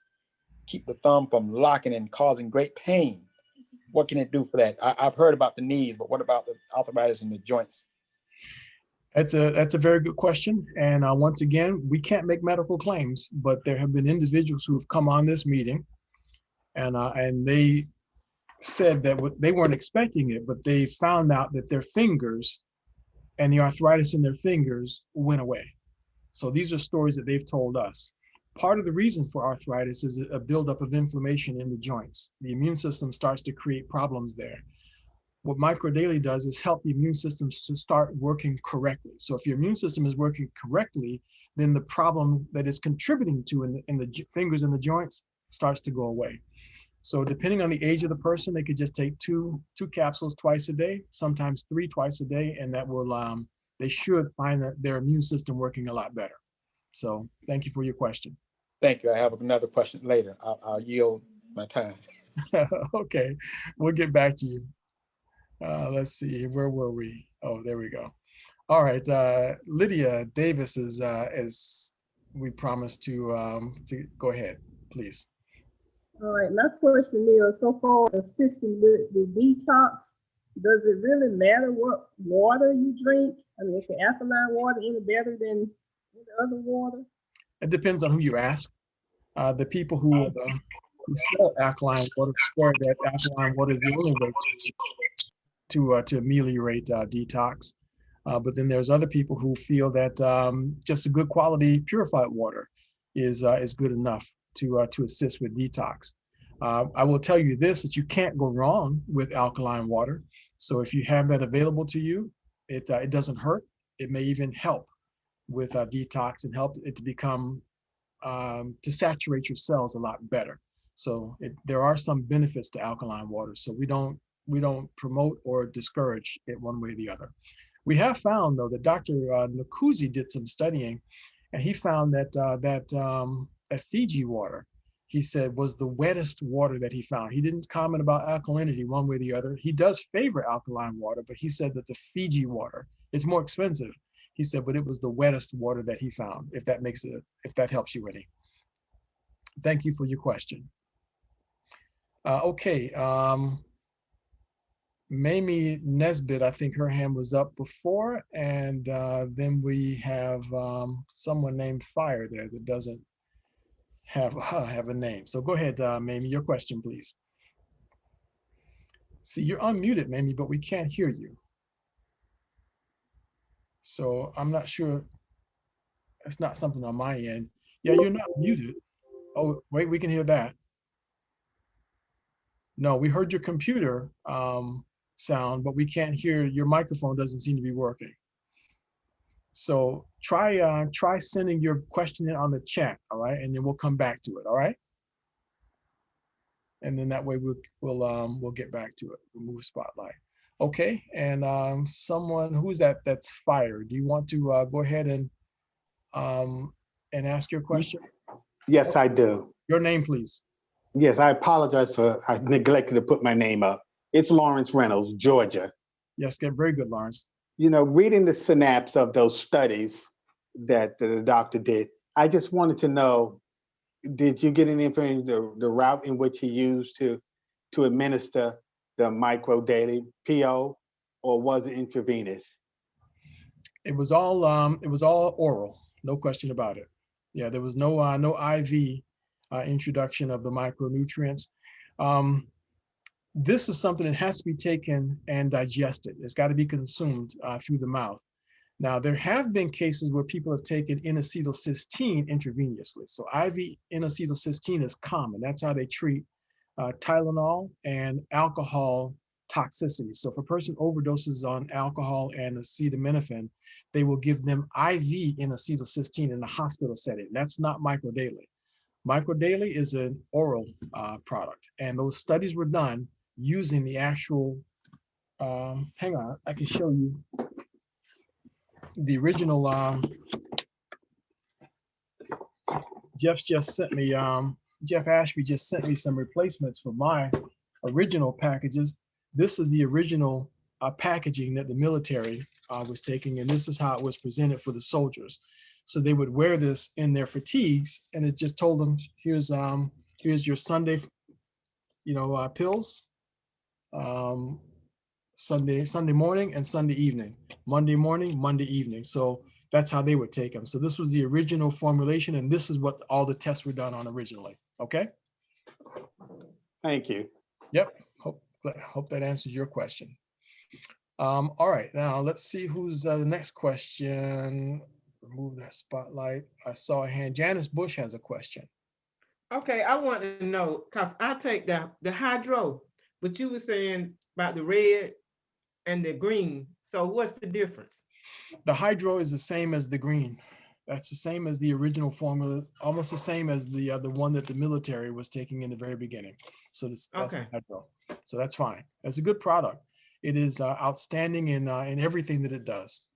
keep the thumb from locking and causing great pain? What can it do for that? I've heard about the knees, but what about the arthritis in the joints? That's a very good question. And once again, we can't make medical claims, but there have been individuals who have come on this meeting, and they said that they weren't expecting it, but they found out that their fingers and the arthritis in their fingers went away. So these are stories that they've told us. Part of the reason for arthritis is a buildup of inflammation in the joints. The immune system starts to create problems there. What Microdaily does is help the immune system to start working correctly. So if your immune system is working correctly, then the problem that it's contributing to in the fingers and the joints starts to go away. So depending on the age of the person, they could just take two capsules twice a day, sometimes 3 twice a day, and that will they should find that their immune system working a lot better. So thank you for your question. Thank you. I have another question later. I'll yield my time. Okay, we'll get back to you. Let's see, where were we? Oh, there we go. All right, Lydia Davis is, as we promised to go ahead, please. All right, my question is, so far assisting with the detox, does it really matter what water you drink? I mean, is the alkaline water any better than the other water? It depends on who you ask. The people who sell alkaline water swear that alkaline water is the only way to ameliorate detox. But then there's other people who feel that just a good quality purified water is good enough to assist with detox. I will tell you this, that you can't go wrong with alkaline water. So if you have that available to you, it doesn't hurt. It may even help with detox and help it to become, to saturate your cells a lot better. So there are some benefits to alkaline water. So we don't promote or discourage it one way or the other. We have found though that Dr. Nkuzi did some studying, and he found that that Fiji water, he said, was the wettest water that he found. He didn't comment about alkalinity one way or the other. He does favor alkaline water, but he said that the Fiji water is more expensive. He said, but it was the wettest water that he found, if that helps you any. Thank you for your question. Okay, Mamie Nesbitt, I think her hand was up before, and then we have someone named Fire there that doesn't have a name. So go ahead, Mamie, your question, please. See, you're unmuted, Mamie, but we can't hear you. So I'm not sure. It's not something on my end. Yeah, you're not muted. Oh, wait, we can hear that. No, we heard your computer sound, but we can't hear, your microphone doesn't seem to be working. So try sending your question in on the chat, all right? And then we'll come back to it, all right? And then that way we'll get back to it. We'll move spotlight. Okay, and someone, who's that? That's Fire. Do you want to go ahead and ask your question? Yes, I do. Your name, please. Yes, I apologize for, I neglected to put my name up. It's Lawrence Reynolds, Georgia. Yes, very good, Lawrence. You know, reading the synapse of those studies that the doctor did, I just wanted to know, did you get any information, the route in which he used to administer the micro daily PO, or was it intravenous? It was all oral, no question about it. Yeah, there was no IV introduction of the micronutrients. This is something that has to be taken and digested. It's got to be consumed through the mouth. Now, there have been cases where people have taken N-acetylcysteine intravenously. So IV N-acetylcysteine is common. That's how they treat Tylenol and alcohol toxicity. So if a person overdoses on alcohol and acetaminophen, they will give them IV N-acetylcysteine in the hospital setting. That's not microdaily. Microdaily is an oral product, and those studies were done using the actual, hang on, I can show you the original, Jeff just sent me, Jeff Ashby just sent me some replacements for my original packages. This is the original packaging that the military was taking, and this is how it was presented for the soldiers. So they would wear this in their fatigues, and it just told them, here's your Sunday, pills, Sunday morning and Sunday evening, Monday morning, Monday evening. So that's how they would take them. So this was the original formulation, and this is what all the tests were done on originally. Okay. Thank you. Yep. Hope that answers your question. All right, now let's see who's the next question. Remove that spotlight. I saw a hand. Janice Bush has a question. Okay, I want to know, because I take the hydro, but you were saying about the red and the green. So what's the difference? The hydro is the same as the green. That's the same as the original formula, almost the same as the one that the military was taking in the very beginning. So that's okay. The hydro. So that's fine. That's a good product. It is outstanding in everything that it does.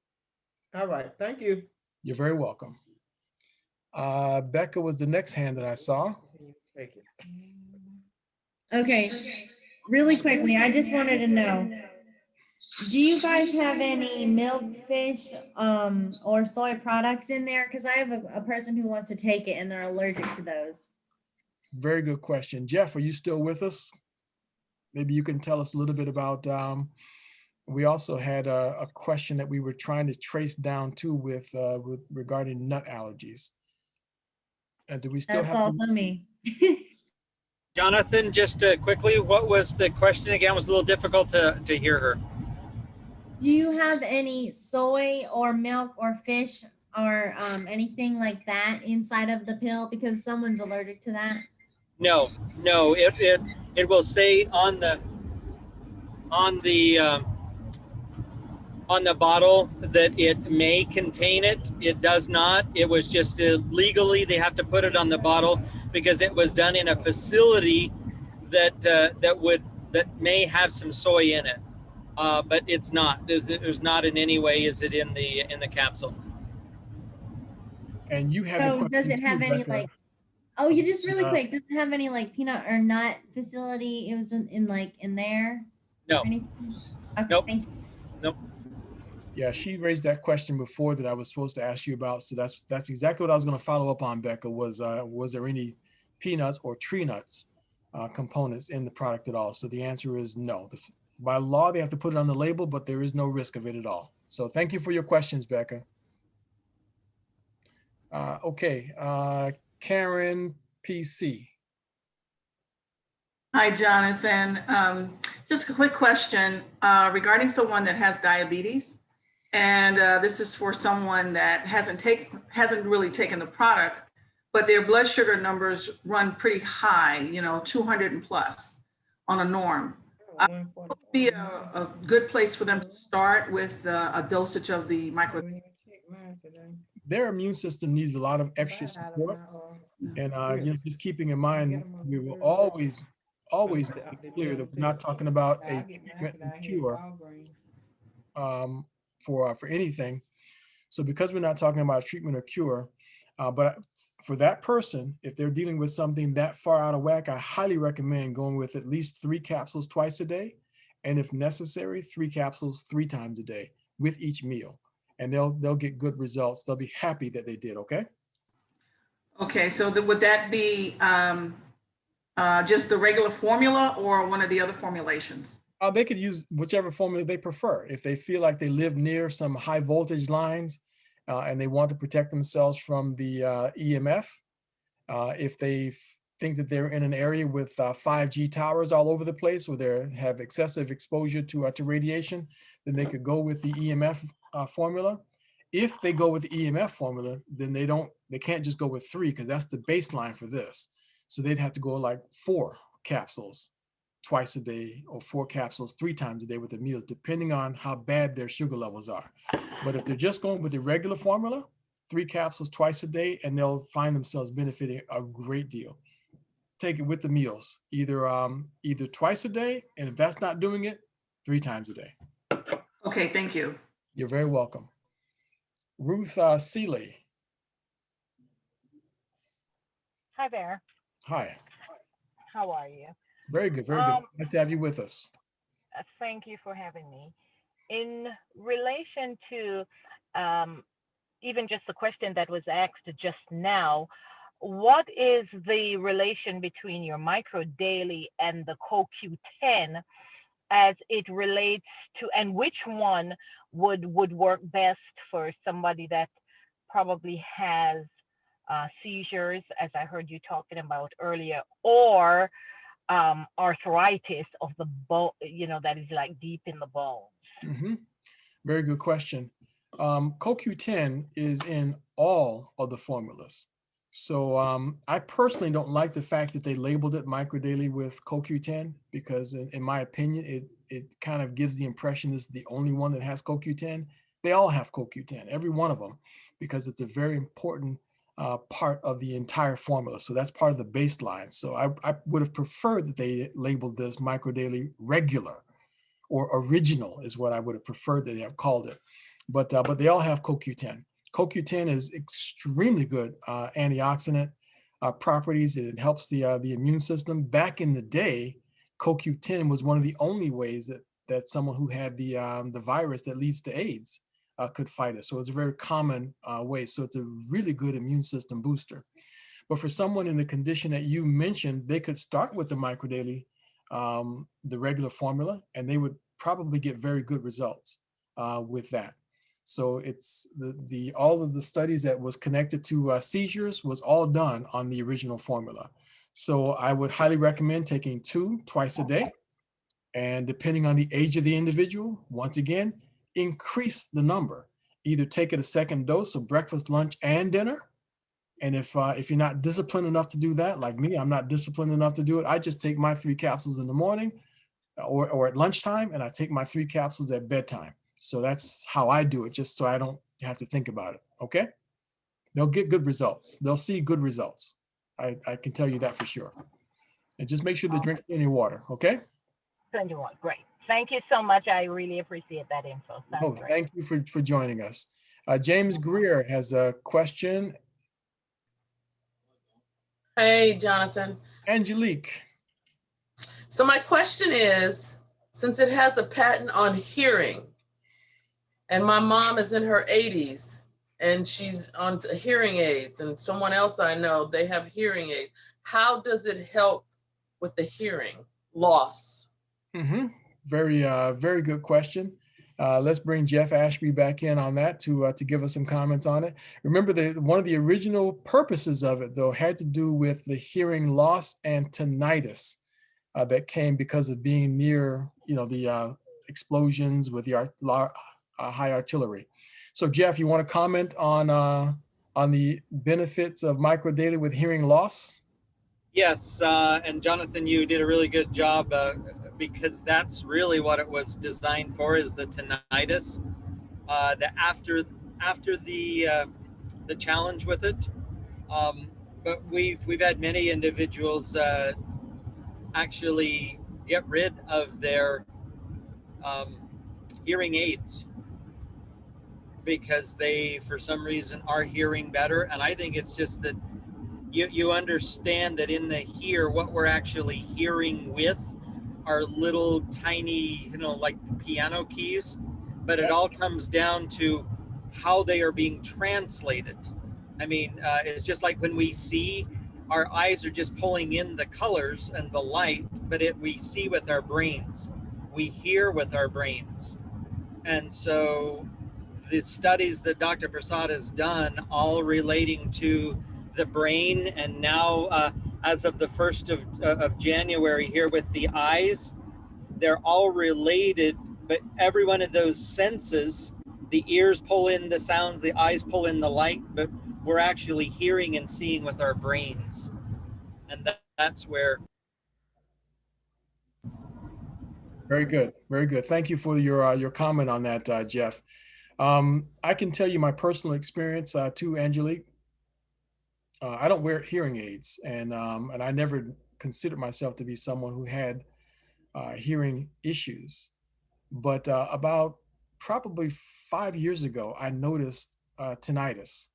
All right, thank you. You're very welcome. Becca was the next hand that I saw. Okay, really quickly, I just wanted to know, do you guys have any milk, fish, or soy products in there? Because I have a person who wants to take it and they're allergic to those. Very good question. Jeff, are you still with us? Maybe you can tell us a little bit about, we also had a question that we were trying to trace down too with regarding nut allergies. And do we still That's have all for me. Jonathan, just quickly, what was the question again? It was a little difficult to hear her. Do you have any soy or milk or fish or anything like that inside of the pill because someone's allergic to that? No, it will say on the bottle that it may contain it. It does not. It was just legally they have to put it on the bottle because it was done in a facility that may have some soy in it, but it's not. There's not in any way is it in the capsule. And you have. So does it have any like? Oh, you just really quick. Does it have any like peanut or nut facility? It was in there. No. Okay, Nope. thank you. Nope. Yeah, she raised that question before that I was supposed to ask you about. So that's exactly what I was going to follow up on, Becca. Was there any peanuts or tree nuts components in the product at all? So the answer is no. By law, they have to put it on the label, but there is no risk of it at all. So thank you for your questions, Becca. Okay, Karen PC. Hi, Jonathan. Just a quick question regarding someone that has diabetes. And this is for someone that hasn't really taken the product, but their blood sugar numbers run pretty high, 200 and plus on a norm. Would be a good place for them to start with a dosage of the micro. Their immune system needs a lot of extra support. And just keeping in mind, we will always make it clear that we're not talking about a treatment and cure for anything. So because we're not talking about treatment or cure, but for that person, if they're dealing with something that far out of whack, I highly recommend going with at least 3 capsules twice a day. And if necessary, 3 capsules 3 times a day with each meal. And they'll get good results. They'll be happy that they did, okay? Okay, so would that be just the regular formula or one of the other formulations? They could use whichever formula they prefer. If they feel like they live near some high voltage lines and they want to protect themselves from the EMF, if they think that they're in an area with 5G towers all over the place where they have excessive exposure to radiation, then they could go with the EMF formula. If they go with the EMF formula, then they can't just go with 3 because that's the baseline for this. So they'd have to go like 4 capsules twice a day or 4 capsules 3 times a day with the meals, depending on how bad their sugar levels are. But if they're just going with the regular formula, 3 capsules twice a day, and they'll find themselves benefiting a great deal. Take it with the meals, either twice a day, and if that's not doing it, 3 times a day. Okay, thank you. You're very welcome. Ruth Seeley. Hi there. Hi. How are you? Very good, very good. Nice to have you with us. Thank you for having me. In relation to even just the question that was asked just now, what is the relation between your micro daily and the CoQ10 as it relates to, and which one would work best for somebody that probably has seizures, as I heard you talking about earlier, or arthritis of the bone, that is like deep in the bone? Mm-hmm. Very good question. CoQ10 is in all of the formulas. So I personally don't like the fact that they labeled it microdaily with CoQ10 because in my opinion, it kind of gives the impression this is the only one that has CoQ10. They all have CoQ10, every one of them, because it's a very important part of the entire formula. So that's part of the baseline. So I would have preferred that they labeled this microdaily regular or original is what I would have preferred that they have called it. But they all have CoQ10. CoQ10 is extremely good antioxidant properties. It helps the immune system. Back in the day, CoQ10 was one of the only ways that someone who had the virus that leads to AIDS could fight it. So it's a very common way. So it's a really good immune system booster. But for someone in the condition that you mentioned, they could start with the microdaily, the regular formula, and they would probably get very good results with that. So it's all of the studies that was connected to seizures was all done on the original formula. So I would highly recommend taking 2 twice a day. And depending on the age of the individual, once again, increase the number. Either take it a second dose of breakfast, lunch, and dinner. And if you're not disciplined enough to do that, like me, I'm not disciplined enough to do it. I just take my 3 capsules in the morning or at lunchtime, and I take my 3 capsules at bedtime. So that's how I do it, just so I don't have to think about it, okay? They'll get good results. They'll see good results. I can tell you that for sure. And just make sure they drink plenty of water, okay? Plenty of water, great. Thank you so much. I really appreciate that info. Oh, thank you for joining us. James Greer has a question. Hey, Jonathan. Angelique. So my question is, since it has a patent on hearing, And my mom is in her 80s and she's on hearing aids, and someone else I know, they have hearing aids. How does it help with the hearing loss? Very good question. Let's bring Jeff Ashby back in on that to give us some comments on it. Remember that one of the original purposes of it, though, had to do with the hearing loss and tinnitus that came because of being near, the explosions with the high artillery. So, Jeff, you want to comment on the benefits of microdata with hearing loss? Yes, and Jonathan, you did a really good job because that's really what it was designed for, is the tinnitus. That after the challenge with it, but we've had many individuals actually get rid of their hearing aids because they, for some reason, are hearing better. And I think it's just that you understand that in the here, what we're actually hearing with are little tiny, like piano keys, but it all comes down to how they are being translated. I mean, it's just like when we see, our eyes are just pulling in the colors and the light, but we see with our brains. We hear with our brains. And so the studies that Dr. Prasad has done, all relating to the brain, and now as of the 1st of January here with the eyes, they're all related, but every one of those senses, the ears pull in the sounds, the eyes pull in the light, but we're actually hearing and seeing with our brains. And that's where. Very good. Very good. Thank you for your comment on that, Jeff. I can tell you my personal experience too, Angelique. I don't wear hearing aids, and I never considered myself to be someone who had hearing issues. But about probably 5 years ago, I noticed tinnitus.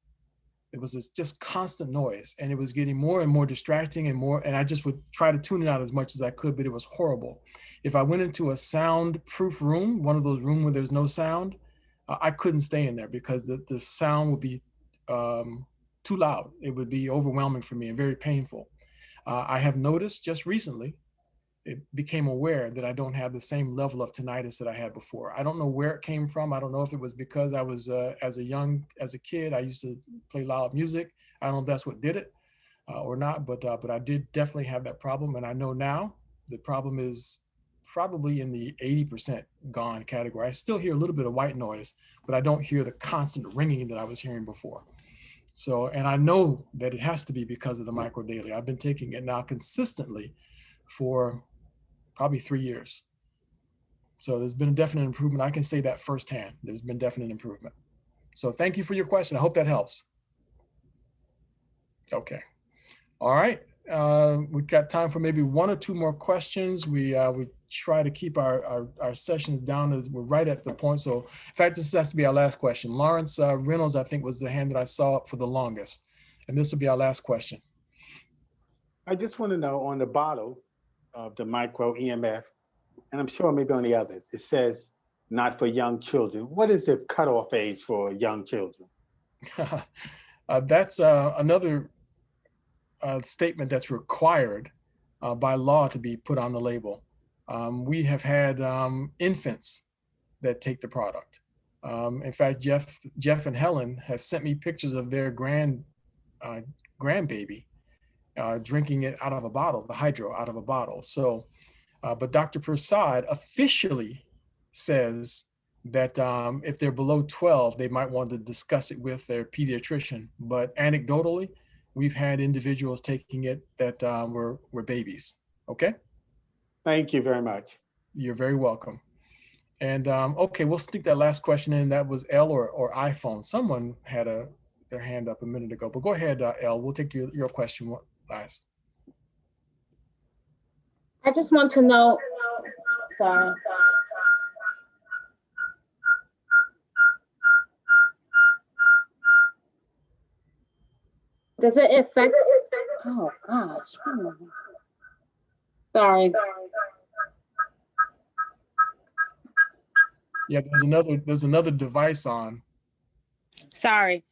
It was this just constant noise, and it was getting more and more distracting and I just would try to tune it out as much as I could, but it was horrible. If I went into a soundproof room, one of those rooms where there's no sound, I couldn't stay in there because the sound would be too loud. It would be overwhelming for me and very painful. I have noticed just recently, it became aware that I don't have the same level of tinnitus that I had before. I don't know where it came from. I don't know if it was because I was, as a kid, I used to play loud music. I don't know if that's what did it or not, but I did definitely have that problem. And I know now the problem is probably in the 80% gone category. I still hear a little bit of white noise, but I don't hear the constant ringing that I was hearing before. So, and I know that it has to be because of the microdata. I've been taking it now consistently for probably 3 years. So there's been a definite improvement. I can say that firsthand. There's been definite improvement. So thank you for your question. I hope that helps. Okay. All right. We've got time for maybe 1 or 2 more questions. We try to keep our sessions down as we're right at the point. So in fact, this has to be our last question. Lawrence Reynolds, I think, was the hand that I saw for the longest. And this will be our last question. I just want to know, on the bottle of the micro EMF, and I'm sure maybe on the others, it says not for young children. What is the cutoff age for young children? That's another statement that's required by law to be put on the label. We have had infants that take the product. In fact, Jeff and Helen have sent me pictures of their grandbaby drinking it out of a bottle, the hydro out of a bottle. So, but Dr. Prasad officially says that if they're below 12, they might want to discuss it with their pediatrician. But anecdotally, we've had individuals taking it that were babies. Okay. Thank you very much. You're very welcome. And okay, we'll sneak that last question in. That was L or iPhone. Someone had their hand up a minute ago, but go ahead, L. We'll take your question last. I just want to know, sorry. Does it affect, oh gosh, sorry. Yeah, there's another device on. Sorry.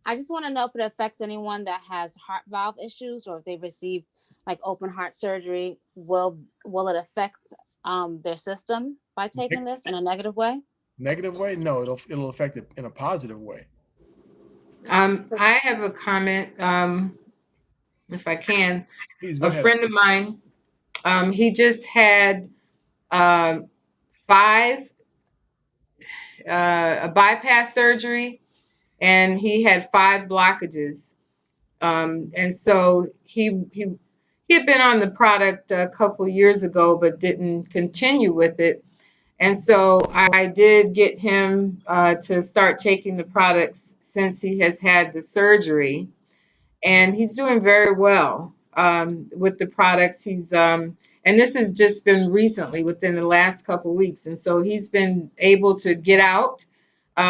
I just want to know if it affects anyone that has heart valve issues, or if they've received like open heart surgery. Will it affect their system by taking this in a negative way? Negative way? No, it'll affect it in a positive way. I have a comment, if I can. Please go A ahead. friend of mine, he just had a bypass surgery, and he had 5 blockages. And so he had been on the product a couple years ago, but didn't continue with it. And so I did get him to start taking the products since he has had the surgery, and he's doing very well with the products. And this has just been recently, within the last couple weeks, and so he's been able to get out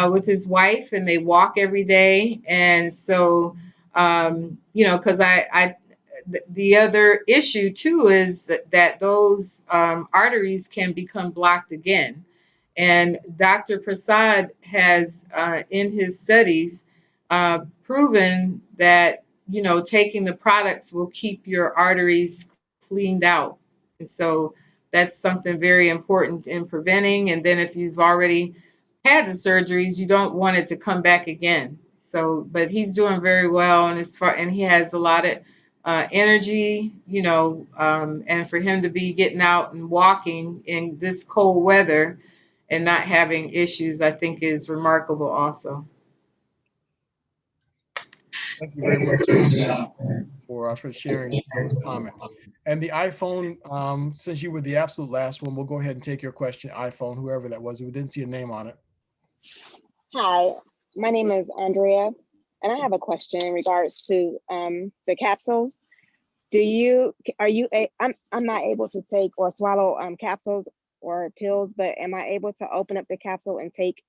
with his wife, and they walk every day. And so, because the other issue too is that those arteries can become blocked again. And Dr. Prasad has, in his studies, proven that, taking the products will keep your arteries cleaned out. And so that's something very important in preventing. And then if you've already had the surgeries, you don't want it to come back again. So, but he's doing very well, and he has a lot of energy, and for him to be getting out and walking in this cold weather and not having issues, I think is remarkable also. Thank you very much for sharing those comments. And the iPhone, since you were the absolute last one, we'll go ahead and take your question, iPhone, whoever that was. We didn't see a name on it. Hi, my name is Andrea, and I have a question in regards to the capsules. I'm not able to take or swallow capsules or pills, but am I able to open up the capsule and take,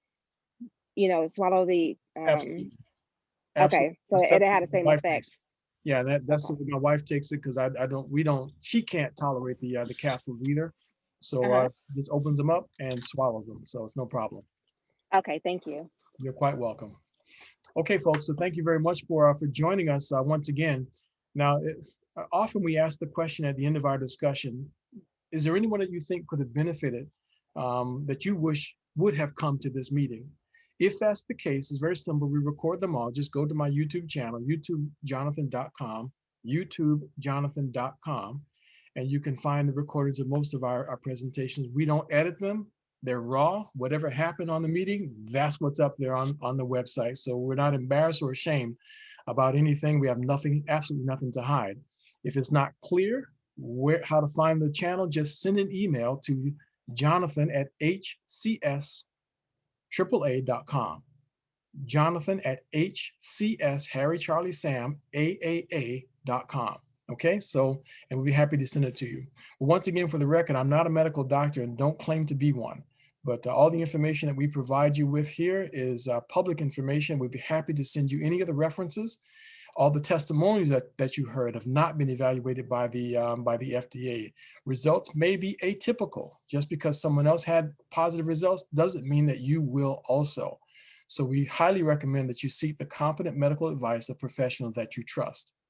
swallow the Absolutely. Okay, so it had the same effect. Yeah, that's okay. My wife takes it because she can't tolerate the capsules either. So just opens them up and swallows them. So it's no problem. Okay, thank you. You're quite welcome. Okay, folks, so thank you very much for joining us once again. Now, often we ask the question at the end of our discussion, is there anyone that you think could have benefited that you wish would have come to this meeting? If that's the case, it's very simple. We record them all. Just go to my YouTube channel, youtubejonathan.com, youtubejonathan.com, and you can find the recordings of most of our presentations. We don't edit them. They're raw. Whatever happened on the meeting, that's what's up there on the website. So we're not embarrassed or ashamed about anything. We have absolutely nothing to hide. If it's not clear how to find the channel, just send an email to jonathan@hcs-AAA.com. jonathan@hcs-harry-charlie-sam-aaa.com. Okay, so, and we'll be happy to send it to you. But once again, for the record, I'm not a medical doctor and don't claim to be one, but all the information that we provide you with here is public information. We'd be happy to send you any of the references. All the testimonies that you heard have not been evaluated by the FDA. Results may be atypical. Just because someone else had positive results doesn't mean that you will also. So we highly recommend that you seek the competent medical advice of professionals that you trust.